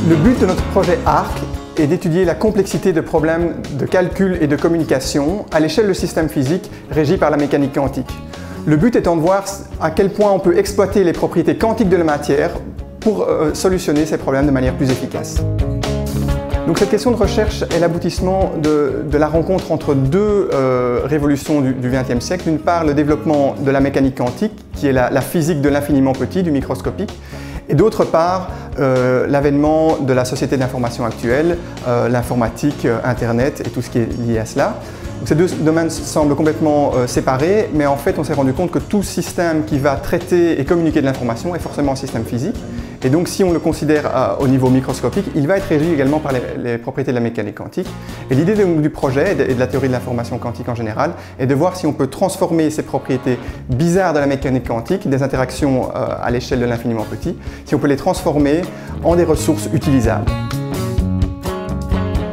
Le but de notre projet ARC est d'étudier la complexité de problèmes de calcul et de communication à l'échelle de systèmes physiques régis par la mécanique quantique. Le but étant de voir à quel point on peut exploiter les propriétés quantiques de la matière pour solutionner ces problèmes de manière plus efficace. Donc cette question de recherche est l'aboutissement de la rencontre entre deux révolutions du XXe siècle. D'une part, le développement de la mécanique quantique, qui est la physique de l'infiniment petit, du microscopique, et d'autre part, l'avènement de la société de l'information actuelle, l'informatique, Internet et tout ce qui est lié à cela. Donc, ces deux domaines semblent complètement séparés, mais en fait on s'est rendu compte que tout système qui va traiter et communiquer de l'information est forcément un système physique. Et donc si on le considère au niveau microscopique, il va être régi également par les propriétés de la mécanique quantique. Et l'idée du projet et de la théorie de l'information quantique en général est de voir si on peut transformer ces propriétés bizarres de la mécanique quantique, des interactions à l'échelle de l'infiniment petit, si on peut les transformer en des ressources utilisables.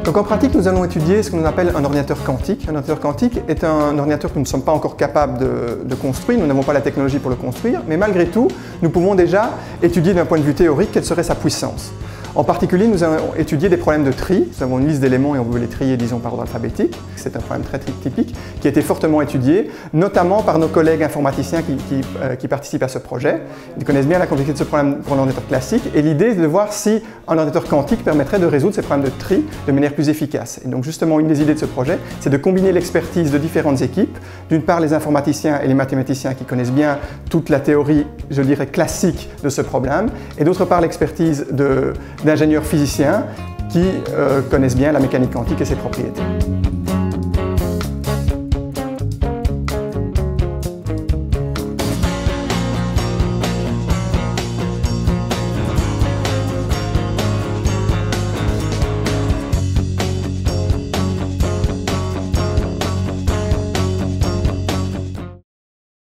Donc en pratique, nous allons étudier ce qu'on appelle un ordinateur quantique. Un ordinateur quantique est un ordinateur que nous ne sommes pas encore capables de construire, nous n'avons pas la technologie pour le construire, mais malgré tout, nous pouvons déjà étudier d'un point de vue théorique quelle serait sa puissance. En particulier, nous allons étudier des problèmes de tri. Nous avons une liste d'éléments et on veut les trier, disons, par ordre alphabétique. C'est un problème très typique qui a été fortement étudié, notamment par nos collègues informaticiens qui participent à ce projet. Ils connaissent bien la complexité de ce problème pour un ordinateur classique et l'idée est de voir si un ordinateur quantique permettrait de résoudre ces problèmes de tri de manière plus efficace. Et donc justement, une des idées de ce projet, c'est de combiner l'expertise de différentes équipes. D'une part, les informaticiens et les mathématiciens qui connaissent bien toute la théorie, je dirais, classique de ce problème, et d'autre part, l'expertise d'ingénieurs physiciens qui connaissent bien la mécanique quantique et ses propriétés.